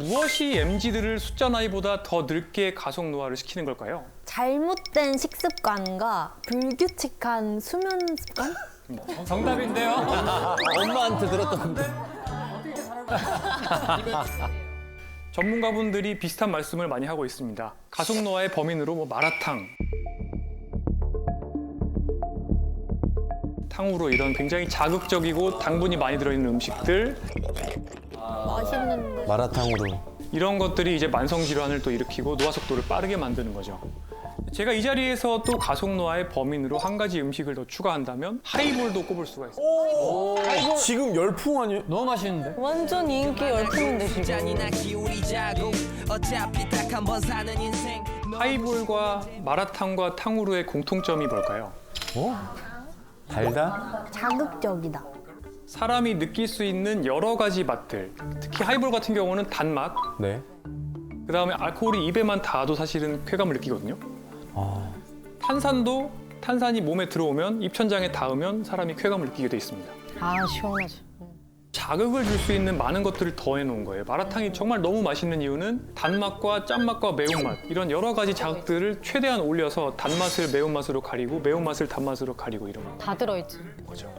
무엇이 MZ들을 숫자 나이보다 더 늙게 가속 노화를 시키는 걸까요? 잘못된 식습관과 불규칙한 수면 습관? 정답인데요? 엄마한테 들었던데. 전문가분들이 비슷한 말씀을 많이 하고 있습니다. 가속 노화의 범인으로 마라탕, 탕후루 이런 굉장히 자극적이고 당분이 많이 들어있는 음식들 맛있는데. 마라탕으로. 이런 것들이 이제 만성 질환을 또 일으키고 노화 속도를 빠르게 만드는 거죠. 제가 이 자리에서 또 가속 노화의 범인으로 한 가지 음식을 더 추가한다면 하이볼도 꼽을 수가 있습니다. 지금 열풍 아니에요? 너무 맛있는데? 완전 인기 열풍인데 지금. 하이볼과 마라탕과 탕후루의 공통점이 뭘까요? 달다? 자극적이다. 사람이 느낄 수 있는 여러 가지 맛들, 특히 하이볼 같은 경우는 단맛, 네. 그다음에 알코올이 입에만 닿아도 사실은 쾌감을 느끼거든요. 탄산도 탄산이 몸에 들어오면 입천장에 닿으면 사람이 쾌감을 느끼게 돼 있습니다. 아, 시원하지. 자극을 줄 수 있는 많은 것들을 더해 놓은 거예요. 마라탕이 정말 너무 맛있는 이유는 단맛과 짠맛과 매운맛 이런 여러 가지 자극들을 최대한 올려서 단맛을 매운맛으로 가리고 매운맛을 단맛으로 가리고 이런 다 들어있지. 거죠.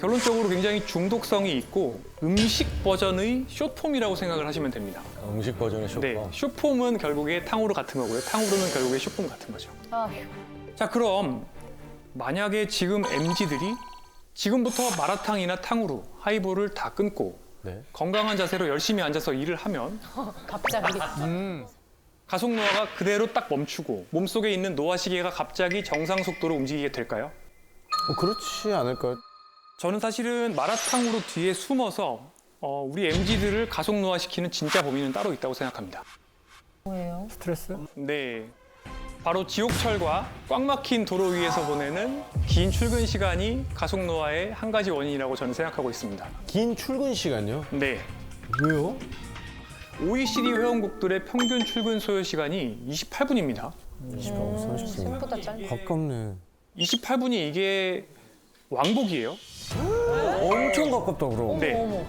결론적으로 굉장히 중독성이 있고 음식 버전의 숏폼이라고 생각을 하시면 됩니다. 음식 버전의 쇼파. 네, 숏폼은 결국에 탕후루 같은 거고요. 탕후루는 결국에 숏폼 같은 거죠. 아휴. 자, 그럼 만약에 지금 MZ들이 지금부터 마라탕이나 탕후루, 하이볼을 다 끊고 네. 건강한 자세로 열심히 앉아서 일을 하면 갑자기. 가속 노화가 그대로 딱 멈추고 몸속에 있는 노화 시계가 갑자기 정상 속도로 움직이게 될까요? 그렇지 않을까요? 저는 사실은 마라탕으로 뒤에 숨어서 우리 MZ들을 가속 노화시키는 진짜 범인은 따로 있다고 생각합니다. 뭐예요? 스트레스? 네, 바로 지옥철과 꽉 막힌 도로 위에서 보내는 긴 출근 시간이 가속 노화의 한 가지 원인이라고 저는 생각하고 있습니다. 긴 출근 시간요? 네, 왜요? OECD 회원국들의 평균 출근 소요 시간이 28분입니다. 20하고 30분. 생각보다 짧네. 가깝네. 28분이 이게 왕복이에요. 엄청 가깝다 그럼. 네, 어머.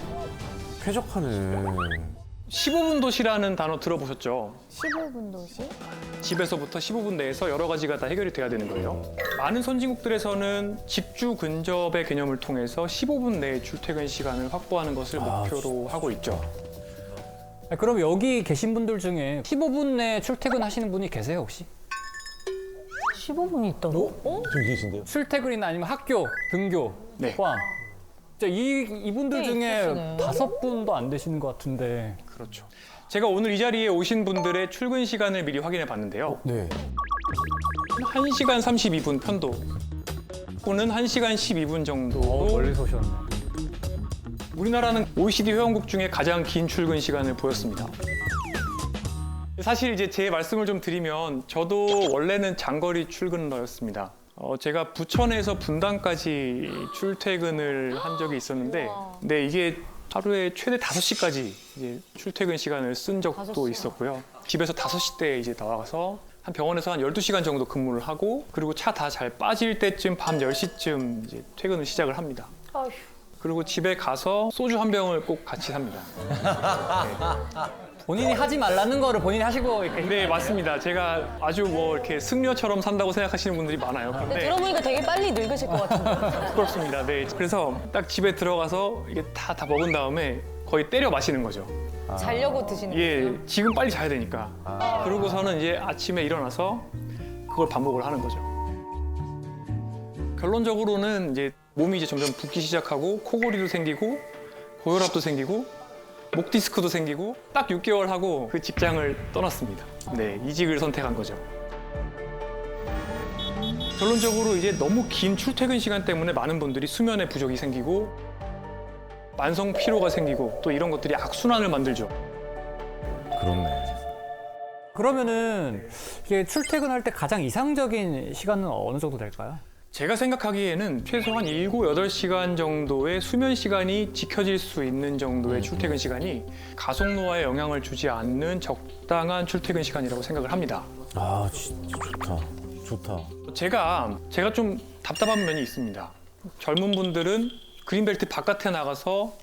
쾌적하네. 15분 도시라는 단어 들어보셨죠? 15분 도시? 집에서부터 15분 내에서 여러 가지가 다 해결이 돼야 되는 거예요. 많은 선진국들에서는 집주 근접의 개념을 통해서 15분 내에 출퇴근 시간을 확보하는 것을 목표로 하고 있죠. 그럼 여기 계신 분들 중에 15분 내에 출퇴근하시는 분이 계세요 혹시? 15분이 있다고? 좀 계신데요? 출퇴근이나 아니면 학교, 등교 네. 포함. 진짜 이분들 꽤 중에 있으시네. 5분도 안 되시는 것 같은데. 그렇죠. 제가 오늘 이 자리에 오신 분들의 출근 시간을 미리 확인해 봤는데요. 네. 1시간 32분 편도 또는 1시간 12분 정도로 멀리서 오셨네. 우리나라는 OECD 회원국 중에 가장 긴 출근 시간을 보였습니다. 사실 이제 제 말씀을 좀 드리면 저도 원래는 장거리 출근러였습니다. 제가 부천에서 분당까지 출퇴근을 한 적이 있었는데 네, 이게 하루에 최대 5시까지 이제 출퇴근 시간을 쓴 적도 5시요? 있었고요. 집에서 5시 때 이제 나와서 한 병원에서 한 12시간 정도 근무를 하고 그리고 차 다 잘 빠질 때쯤 밤 10시쯤 이제 퇴근을 시작을 합니다. 아휴. 그리고 집에 가서 소주 한 병을 꼭 같이 삽니다. 본인이 하지 말라는 거를 본인이 하시고 이렇게. 네, 맞습니다. 제가 아주 이렇게 승려처럼 산다고 생각하시는 분들이 많아요. 근데 그런데 들어보니까 되게 빨리 늙으실 것 같은데. 부끄럽습니다. 네, 그래서 딱 집에 들어가서 이게 다 먹은 다음에 거의 때려 마시는 거죠. 자려고 드시는 예, 거예요? 지금 빨리 자야 되니까. 그러고서는 이제 아침에 일어나서 그걸 반복을 하는 거죠. 결론적으로는 이제 몸이 이제 점점 붓기 시작하고 코골이도 생기고 고혈압도 생기고 목 디스크도 생기고 딱 6개월 하고 그 직장을 떠났습니다. 네, 이직을 선택한 거죠. 결론적으로 이제 너무 긴 출퇴근 시간 때문에 많은 분들이 수면에 부족이 생기고 만성 피로가 생기고 또 이런 것들이 악순환을 만들죠. 그렇네. 그러면은 이게 출퇴근할 때 가장 이상적인 시간은 어느 정도 될까요? 제가 생각하기에는 최소한 7, 8시간 정도의 수면 시간이 지켜질 수 있는 정도의 출퇴근 시간이 가속 노화에 영향을 주지 않는 적당한 출퇴근 시간이라고 생각을 합니다. 아, 진짜 좋다. 좋다. 제가 좀 답답한 면이 있습니다. 젊은 분들은 그린벨트 바깥에 나가서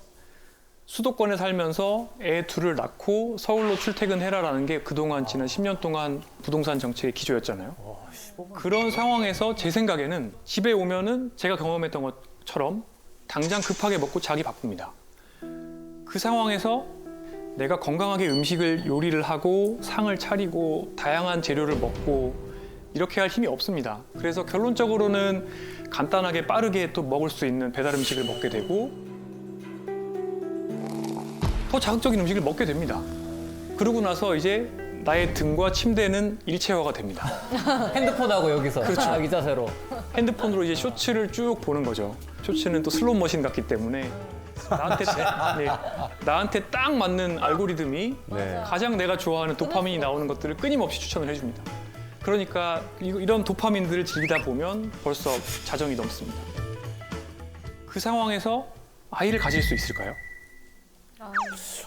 수도권에 살면서 애 둘을 낳고 서울로 출퇴근해라라는 게 그동안 지난 10년 동안 부동산 정책의 기조였잖아요. 그런 상황에서 제 생각에는 집에 오면은 제가 경험했던 것처럼 당장 급하게 먹고 자기 바쁩니다. 그 상황에서 내가 건강하게 음식을 요리를 하고 상을 차리고 다양한 재료를 먹고 이렇게 할 힘이 없습니다. 그래서 결론적으로는 간단하게 빠르게 또 먹을 수 있는 배달 음식을 먹게 되고 더 자극적인 음식을 먹게 됩니다. 그러고 나서 이제 나의 등과 침대는 일체화가 됩니다. 핸드폰하고 여기서 자기 자세로. 핸드폰으로 이제 쇼츠를 쭉 보는 거죠. 쇼츠는 또 슬롯 머신 같기 때문에 나한테 딱 맞는 알고리즘이 네. 가장 내가 좋아하는 도파민이 나오는 것들을 끊임없이 추천을 해줍니다. 그러니까 이런 도파민들을 즐기다 보면 벌써 자정이 넘습니다. 그 상황에서 아이를 가질 수 있을까요?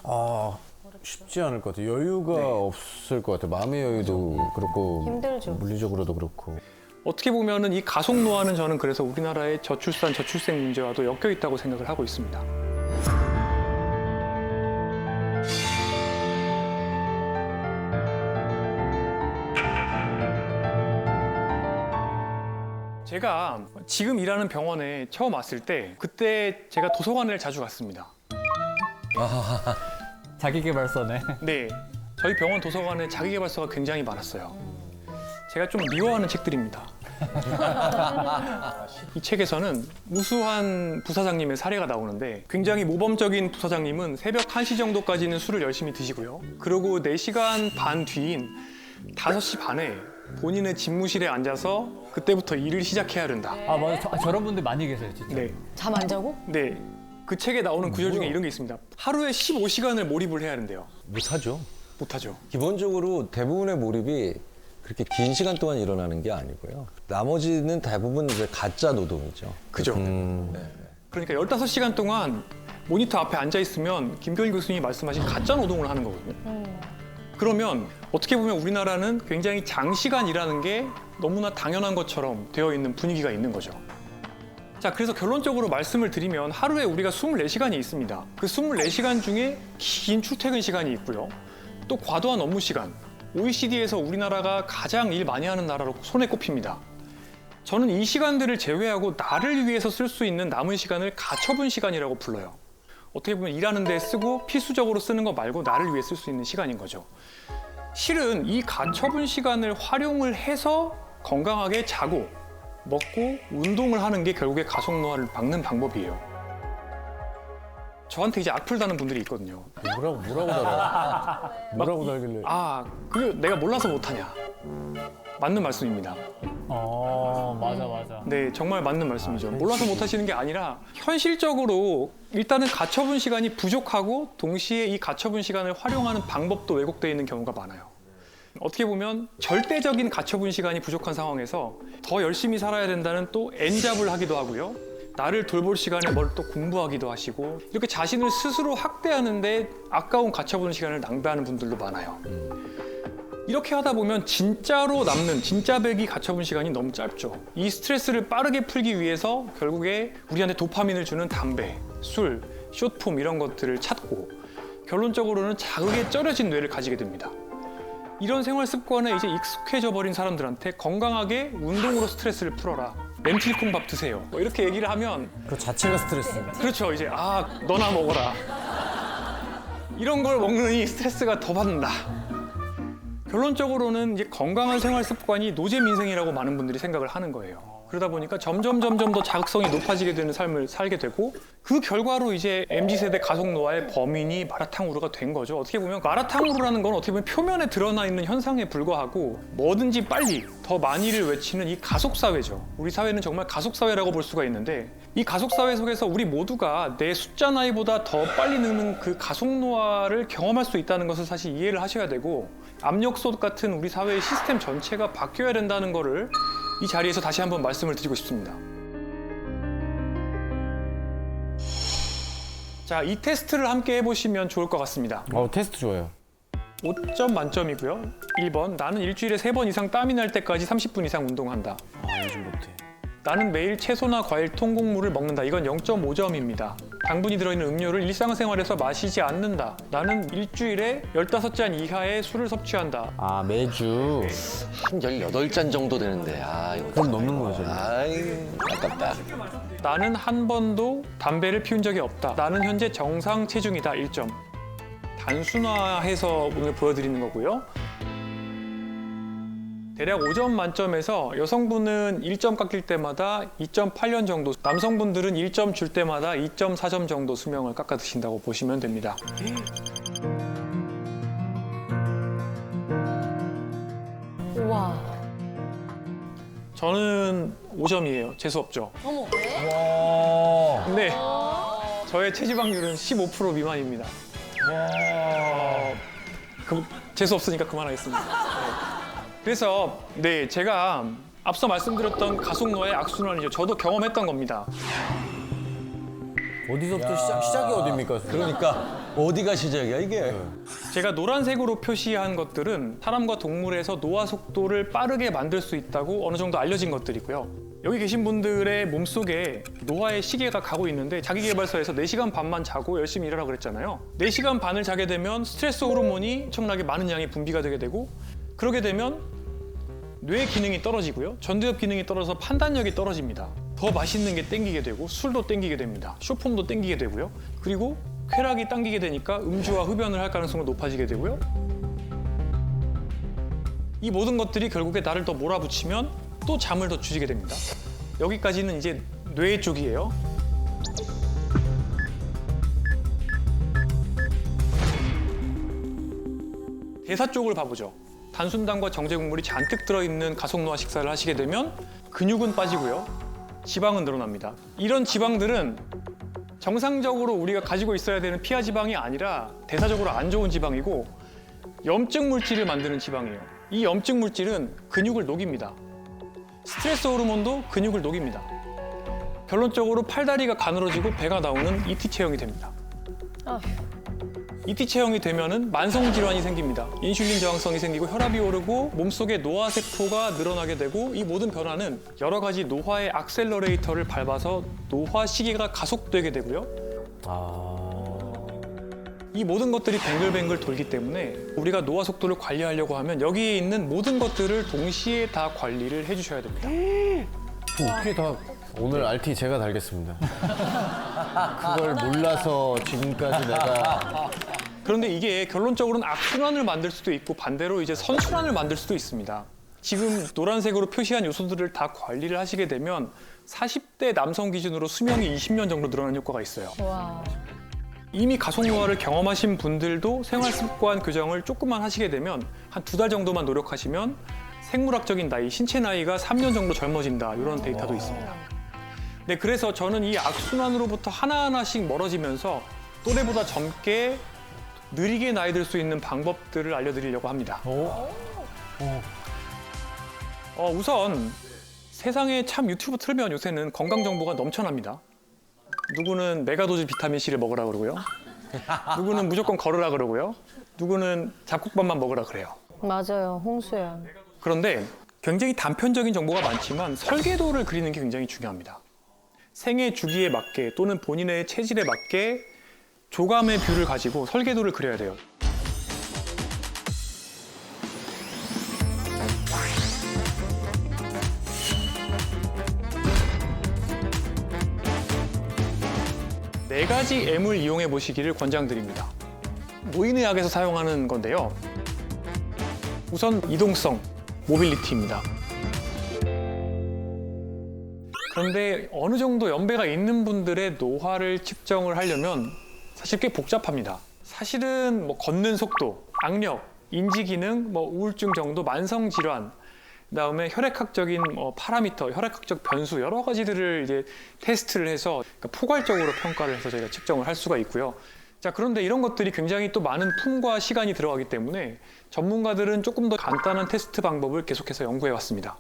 아, 쉽지 않을 것 같아요. 여유가 없을 것 같아요. 마음의 여유도 그렇고 힘들죠. 물리적으로도 그렇고. 어떻게 보면은 이 가속 노화는 저는 그래서 우리나라의 저출산, 저출생 문제와도 엮여 있다고 생각을 하고 있습니다. 제가 지금 일하는 병원에 처음 왔을 때 그때 제가 도서관을 자주 갔습니다. 자기계발서네. 네, 저희 병원 도서관에 자기계발서가 굉장히 많았어요. 제가 좀 미워하는 책들입니다. 이 책에서는 우수한 부사장님의 사례가 나오는데 굉장히 모범적인 부사장님은 새벽 1시 정도까지는 술을 열심히 드시고요. 그리고 4시간 반 뒤인 5시 반에 본인의 집무실에 앉아서 그때부터 일을 시작해야 된다. 아 맞아. 저런 분들 많이 계세요 진짜. 네, 잠 안 자고? 네. 그 책에 나오는 구절 중에 이런 게 있습니다. 하루에 15시간을 몰입을 해야 된대요. 못하죠. 못하죠. 기본적으로 대부분의 몰입이 그렇게 긴 시간 동안 일어나는 게 아니고요. 나머지는 대부분 이제 가짜 노동이죠. 그죠? 그러니까 15시간 동안 모니터 앞에 앉아 있으면 김경일 교수님이 말씀하신 가짜 노동을 하는 거거든요. 그러면 어떻게 보면 우리나라는 굉장히 장시간 일하는 게 너무나 당연한 것처럼 되어 있는 분위기가 있는 거죠. 자, 그래서 결론적으로 말씀을 드리면 하루에 우리가 24시간이 있습니다. 그 24시간 중에 긴 출퇴근 시간이 있고요. 또 과도한 업무 시간. OECD에서 우리나라가 가장 일 많이 하는 나라로 손에 꼽힙니다. 저는 이 시간들을 제외하고 나를 위해서 쓸 수 있는 남은 시간을 가처분 시간이라고 불러요. 어떻게 보면 일하는 데 쓰고 필수적으로 쓰는 거 말고 나를 위해 쓸 수 있는 시간인 거죠. 실은 이 가처분 시간을 활용을 해서 건강하게 자고 먹고 운동을 하는 게 결국에 가속노화를 막는 방법이에요. 저한테 이제 악플 다는 분들이 있거든요. 뭐라고 달아? 뭐라고 달길래? 아, 그게 내가 몰라서 못하냐. 맞는 말씀입니다. 맞아. 네, 정말 맞는 말씀이죠. 몰라서 못하시는 게 아니라 현실적으로 일단은 가처분 시간이 부족하고 동시에 이 가처분 시간을 활용하는 방법도 왜곡되어 있는 경우가 많아요. 어떻게 보면 절대적인 가처분 시간이 부족한 상황에서 더 열심히 살아야 된다는 또 N잡을 하기도 하고요. 나를 돌볼 시간에 뭘 또 공부하기도 하시고 이렇게 자신을 스스로 학대하는데 아까운 가처분 시간을 낭비하는 분들도 많아요. 이렇게 하다 보면 진짜로 남는 진짜배기 가처분 시간이 너무 짧죠. 이 스트레스를 빠르게 풀기 위해서 결국에 우리한테 도파민을 주는 담배, 술, 숏폼 이런 것들을 찾고 결론적으로는 자극에 쩔여진 뇌를 가지게 됩니다. 이런 생활 습관에 이제 익숙해져 버린 사람들한테 건강하게 운동으로 스트레스를 풀어라. 렌틸콩밥 드세요. 뭐 이렇게 얘기를 하면 그 자체가 스트레스입니다. 그렇죠. 이제 너나 먹어라. 이런 걸 먹느니 스트레스가 더 받는다. 결론적으로는 이제 건강한 생활 습관이 노제 민생이라고 많은 분들이 생각을 하는 거예요. 그러다 보니까 점점 더 자극성이 높아지게 되는 삶을 살게 되고 그 결과로 이제 MZ세대 가속노화의 범인이 마라탕우르가 된 거죠. 어떻게 보면 마라탕우르라는 건 어떻게 보면 표면에 드러나 있는 현상에 불과하고 뭐든지 빨리 더 많이를 외치는 이 가속사회죠. 우리 사회는 정말 가속사회라고 볼 수가 있는데 이 가속사회 속에서 우리 모두가 내 숫자 나이보다 더 빨리 늙는 그 가속노화를 경험할 수 있다는 것을 사실 이해를 하셔야 되고 압력솥 같은 우리 사회의 시스템 전체가 바뀌어야 된다는 거를 이 자리에서 다시 한번 말씀을 드리고 싶습니다. 자, 이 테스트를 함께 해보시면 좋을 것 같습니다. 테스트 좋아요. 5점 만점이고요. 1번, 나는 일주일에 3번 이상 땀이 날 때까지 30분 이상 운동한다. 요즘 못해. 나는 매일 채소나 과일 통곡물을 먹는다. 이건 0.5점입니다. 당분이 들어있는 음료를 일상생활에서 마시지 않는다. 나는 일주일에 15잔 이하의 술을 섭취한다. 아, 매주. 한 18잔 정도 되는데, 이거. 그럼 넘는 거죠. 아이, 아깝다. 나는 한 번도 담배를 피운 적이 없다. 나는 현재 정상 체중이다. 1점. 단순화해서 오늘 보여드리는 거고요. 대략 5점 만점에서 여성분은 1점 깎일 때마다 2.8년 정도, 남성분들은 1점 줄 때마다 2.4점 정도 수명을 깎아 드신다고 보시면 됩니다. 우와. 저는 5점이에요. 재수 없죠. 어머. 근데 저의 체지방률은 15% 미만입니다. 재수 없으니까 그만하겠습니다. 네. 그래서 제가 앞서 말씀드렸던 가속노화의 악순환이죠. 저도 경험했던 겁니다. 어디서부터 시작이 어딥니까? 그러니까 어디가 시작이야, 이게? 제가 노란색으로 표시한 것들은 사람과 동물에서 노화 속도를 빠르게 만들 수 있다고 어느 정도 알려진 것들이고요. 여기 계신 분들의 몸속에 노화의 시계가 가고 있는데 자기계발서에서 4시간 반만 자고 열심히 일하라고 그랬잖아요. 4시간 반을 자게 되면 스트레스 호르몬이 엄청나게 많은 양이 분비가 되게 되고 그러게 되면 뇌 기능이 떨어지고요. 전두엽 기능이 떨어져서 판단력이 떨어집니다. 더 맛있는 게 땡기게 되고 술도 땡기게 됩니다. 쇼폼도 땡기게 되고요. 그리고 쾌락이 당기게 되니까 음주와 흡연을 할 가능성이 높아지게 되고요. 이 모든 것들이 결국에 나를 더 몰아붙이면 또 잠을 더 주지게 됩니다. 여기까지는 이제 뇌 쪽이에요. 대사 쪽을 봐보죠. 단순당과 정제국물이 잔뜩 들어있는 가속노화 식사를 하시게 되면 근육은 빠지고요. 지방은 늘어납니다. 이런 지방들은 정상적으로 우리가 가지고 있어야 되는 피하 지방이 아니라 대사적으로 안 좋은 지방이고 염증 물질을 만드는 지방이에요. 이 염증 물질은 근육을 녹입니다. 스트레스 호르몬도 근육을 녹입니다. 결론적으로 팔다리가 가늘어지고 배가 나오는 ET 체형이 됩니다. 아휴. ET 체형이 되면은 만성 질환이 생깁니다. 인슐린 저항성이 생기고 혈압이 오르고 몸속에 노화 세포가 늘어나게 되고 이 모든 변화는 여러 가지 노화의 액셀러레이터를 밟아서 노화 시기가 가속되게 되고요. 이 모든 것들이 뱅글뱅글 돌기 때문에 우리가 노화 속도를 관리하려고 하면 여기에 있는 모든 것들을 동시에 다 관리를 해주셔야 됩니다. 어떻게 다 오늘 RT 제가 달겠습니다. 그걸 몰라서 지금까지 내가 그런데 이게 결론적으로는 악순환을 만들 수도 있고 반대로 이제 선순환을 만들 수도 있습니다. 지금 노란색으로 표시한 요소들을 다 관리를 하시게 되면 40대 남성 기준으로 수명이 20년 정도 늘어나는 효과가 있어요. 와. 이미 가속노화를 경험하신 분들도 생활습관 교정을 조금만 하시게 되면 한 2달 정도만 노력하시면 생물학적인 나이, 신체 나이가 3년 정도 젊어진다 이런 데이터도 있습니다. 네, 그래서 저는 이 악순환으로부터 하나하나씩 멀어지면서 또래보다 젊게 느리게 나이 들 수 있는 방법들을 알려드리려고 합니다. 우선 세상에 참 유튜브 틀면 요새는 건강 정보가 넘쳐납니다. 누구는 메가도즈 비타민C를 먹으라 그러고요. 누구는 무조건 걸으라 그러고요. 누구는 잡곡밥만 먹으라 그래요. 맞아요. 홍수연. 그런데 굉장히 단편적인 정보가 많지만 설계도를 그리는 게 굉장히 중요합니다. 생애 주기에 맞게 또는 본인의 체질에 맞게 조감의 뷰를 가지고 설계도를 그려야 돼요. 네 가지 M을 이용해 보시기를 권장드립니다. 노인의학에서 사용하는 건데요. 우선 이동성, 모빌리티입니다. 그런데 어느 정도 연배가 있는 분들의 노화를 측정을 하려면 사실 꽤 복잡합니다. 사실은 뭐 걷는 속도, 악력, 인지 기능, 우울증 정도, 만성 질환, 그다음에 혈액학적인 파라미터, 혈액학적 변수 여러 가지들을 이제 테스트를 해서 그러니까 포괄적으로 평가를 해서 저희가 측정을 할 수가 있고요. 자, 그런데 이런 것들이 굉장히 또 많은 품과 시간이 들어가기 때문에 전문가들은 조금 더 간단한 테스트 방법을 계속해서 연구해 왔습니다.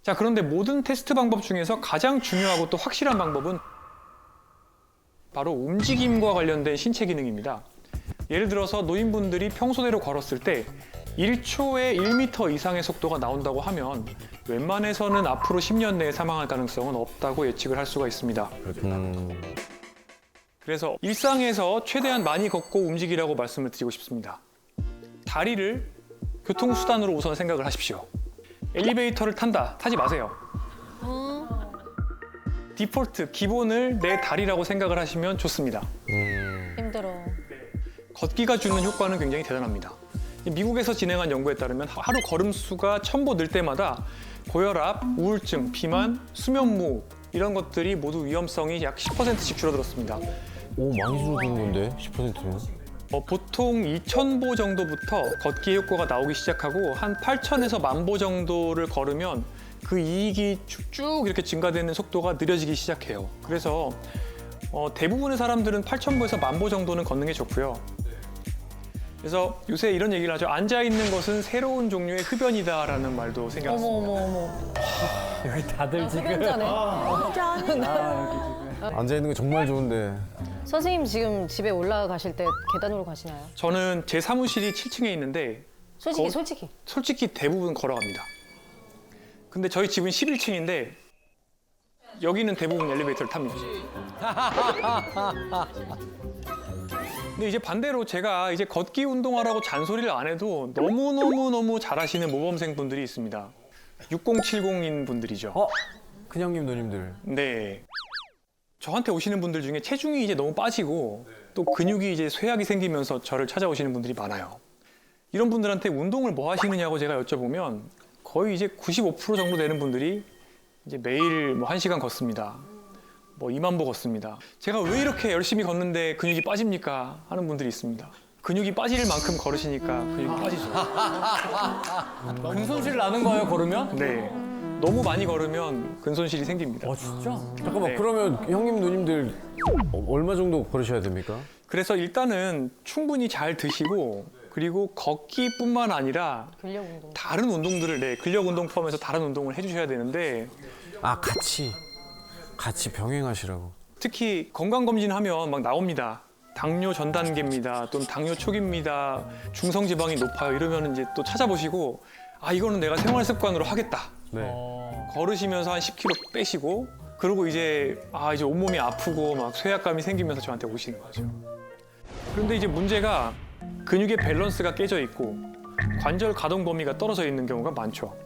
자, 그런데 모든 테스트 방법 중에서 가장 중요하고 또 확실한 방법은 바로 움직임과 관련된 신체 기능입니다. 예를 들어서 노인분들이 평소대로 걸었을 때 1초에 1m 이상의 속도가 나온다고 하면 웬만해서는 앞으로 10년 내에 사망할 가능성은 없다고 예측을 할 수가 있습니다. 그래서 일상에서 최대한 많이 걷고 움직이라고 말씀을 드리고 싶습니다. 다리를 교통수단으로 우선 생각을 하십시오. 엘리베이터를 타지 마세요. 디폴트, 기본을 내 다리라고 생각을 하시면 좋습니다. 힘들어. 걷기가 주는 효과는 굉장히 대단합니다. 미국에서 진행한 연구에 따르면 하루 걸음 수가 1000보 늘 때마다 고혈압, 우울증, 비만, 수면무호 이런 것들이 모두 위험성이 약 10%씩 줄어들었습니다. 오, 많이 줄어드는 건데, 10%면. 보통 2000보 정도부터 걷기 효과가 나오기 시작하고 한 8000에서 10,000보 정도를 걸으면 그 이익이 쭉 이렇게 증가되는 속도가 느려지기 시작해요. 그래서 대부분의 사람들은 8000보에서 10,000보 정도는 걷는 게 좋고요. 그래서 요새 이런 얘기를 하죠. 앉아 있는 것은 새로운 종류의 흡연이다라는 말도 어머 생겨났습니다. 어머 어머. 여기 다들 지금 흡연자네. 앉아있는 거 정말 좋은데. 선생님 지금 집에 올라가실 때 계단으로 가시나요? 저는 제 사무실이 7층에 있는데 솔직히. 솔직히 대부분 걸어갑니다. 근데 저희 집은 11층인데 여기는 대부분 엘리베이터를 탑니다. 근데 이제 반대로 제가 이제 걷기 운동하라고 잔소리를 안 해도 너무 잘하시는 모범생분들이 있습니다. 6070인 분들이죠. 큰형님, 누님들. 네. 저한테 오시는 분들 중에 체중이 이제 너무 빠지고 또 근육이 이제 쇠약이 생기면서 저를 찾아오시는 분들이 많아요. 이런 분들한테 운동을 뭐 하시느냐고 제가 여쭤보면 거의 이제 95% 정도 되는 분들이 이제 매일 뭐 1시간 걷습니다. 뭐 2만 보 걷습니다. 제가 왜 이렇게 열심히 걷는데 근육이 빠집니까? 하는 분들이 있습니다. 근육이 빠질 만큼 걸으시니까 근육이 빠지죠. 근손실 나는 거예요, 걸으면? 네. 너무 많이 걸으면 근손실이 생깁니다. 진짜? 잠깐만, 네. 그러면 형님, 누님들 얼마 정도 걸으셔야 됩니까? 그래서 일단은 충분히 잘 드시고 그리고 걷기뿐만 아니라 근력 운동. 다른 운동들을 근력 운동 포함해서 다른 운동을 해주셔야 되는데 아, 같이 병행하시라고. 특히 건강검진하면 막 나옵니다. 당뇨 전 단계입니다. 또는 당뇨 초기입니다. 중성지방이 높아요. 이러면 이제 또 찾아보시고 아 이거는 내가 생활 습관으로 하겠다. 네. 걸으시면서 한 10kg 빼시고 그리고 이제 이제 온몸이 아프고 막 쇠약감이 생기면서 저한테 오시는 거죠. 그런데 이제 문제가 근육의 밸런스가 깨져 있고 관절 가동 범위가 떨어져 있는 경우가 많죠.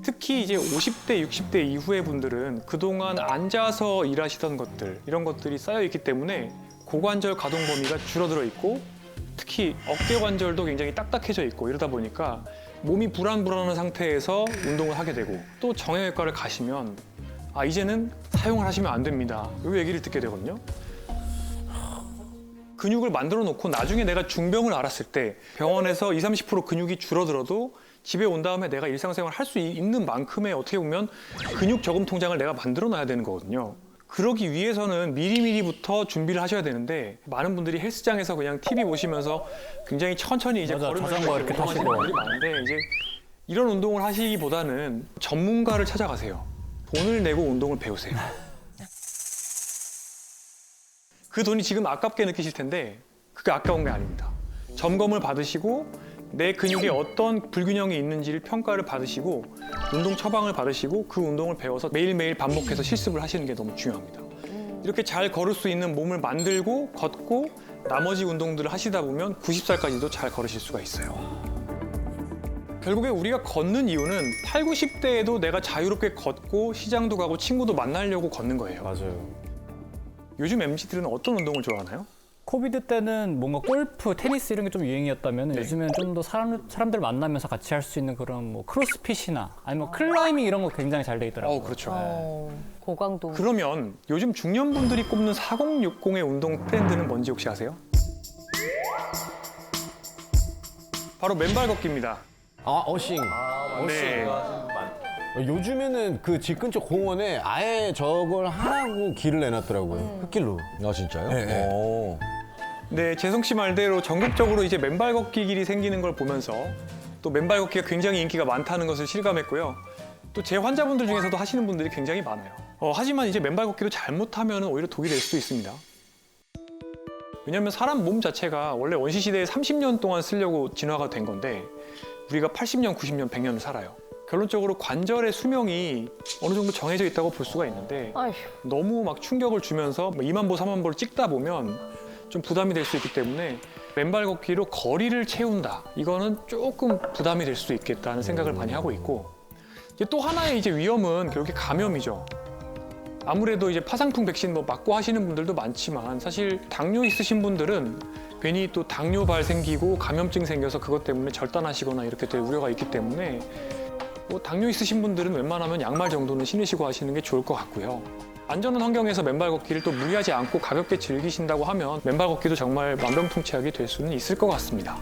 특히 이제 50대, 60대 이후의 분들은 그동안 앉아서 일하시던 것들 이런 것들이 쌓여 있기 때문에 고관절 가동 범위가 줄어들어 있고 특히 어깨 관절도 굉장히 딱딱해져 있고 이러다 보니까 몸이 불안불안한 상태에서 운동을 하게 되고 또 정형외과를 가시면 이제는 사용을 하시면 안 됩니다. 이 얘기를 듣게 되거든요. 근육을 만들어 놓고 나중에 내가 중병을 앓았을 때 병원에서 20, 30% 근육이 줄어들어도 집에 온 다음에 내가 일상생활 할 수 있는 만큼의 어떻게 보면 근육 저금 통장을 내가 만들어 놔야 되는 거거든요. 그러기 위해서는 미리미리부터 준비를 하셔야 되는데 많은 분들이 헬스장에서 그냥 TV 보시면서 굉장히 천천히 이제 맞아, 걸으면서 자전거 이렇게 운동하시는 타시고. 분들이 많은데 이제 이런 운동을 하시기보다는 전문가를 찾아가세요. 돈을 내고 운동을 배우세요. 그 돈이 지금 아깝게 느끼실 텐데 그게 아까운 게 아닙니다. 점검을 받으시고 내 근육에 어떤 불균형이 있는지를 평가를 받으시고 운동 처방을 받으시고 그 운동을 배워서 매일매일 반복해서 실습을 하시는 게 너무 중요합니다. 이렇게 잘 걸을 수 있는 몸을 만들고 걷고 나머지 운동들을 하시다 보면 90살까지도 잘 걸으실 수가 있어요. 결국에 우리가 걷는 이유는 8, 90대에도 내가 자유롭게 걷고 시장도 가고 친구도 만나려고 걷는 거예요. 맞아요. 요즘 MZ들은 어떤 운동을 좋아하나요? 코비드 때는 뭔가 골프, 테니스 이런 게 좀 유행이었다면 네. 요즘엔 좀 더 사람들 만나면서 같이 할 수 있는 그런 뭐 크로스핏이나 아니면 클라이밍 이런 거 굉장히 잘 돼 있더라고요. 그렇죠. 고강도. 그러면 요즘 중년분들이 꼽는 4060의 운동 트렌드는 뭔지 혹시 아세요? 바로 맨발 걷기입니다. 어싱. 네. 요즘에는 그 집 근처 공원에 아예 저걸 하라고 길을 내놨더라고요. 흙길로. 아 진짜요? 네, 네. 오. 네, 재성 씨 말대로 전국적으로 이제 맨발 걷기 길이 생기는 걸 보면서 또 맨발 걷기가 굉장히 인기가 많다는 것을 실감했고요. 또 제 환자분들 중에서도 하시는 분들이 굉장히 많아요. 하지만 이제 맨발 걷기를 잘못하면 오히려 독이 될 수도 있습니다. 왜냐하면 사람 몸 자체가 원래 원시 시대에 30년 동안 쓰려고 진화가 된 건데 우리가 80년, 90년, 100년을 살아요. 결론적으로 관절의 수명이 어느 정도 정해져 있다고 볼 수가 있는데 아휴. 너무 막 충격을 주면서 2만 보, 3만 보를 찍다 보면 좀 부담이 될 수 있기 때문에 맨발 걷기로 거리를 채운다. 이거는 조금 부담이 될 수 있겠다는 생각을 많이 하고 있고 이제 또 하나의 이제 위험은 결국에 감염이죠. 아무래도 이제 파상풍 백신 뭐 맞고 하시는 분들도 많지만 사실 당뇨 있으신 분들은 괜히 또 당뇨발 생기고 감염증 생겨서 그것 때문에 절단하시거나 이렇게 될 우려가 있기 때문에 뭐 당뇨 있으신 분들은 웬만하면 양말 정도는 신으시고 하시는 게 좋을 것 같고요. 안전한 환경에서 맨발 걷기를 또 무리하지 않고 가볍게 즐기신다고 하면 맨발 걷기도 정말 만병통치약이 될 수는 있을 것 같습니다.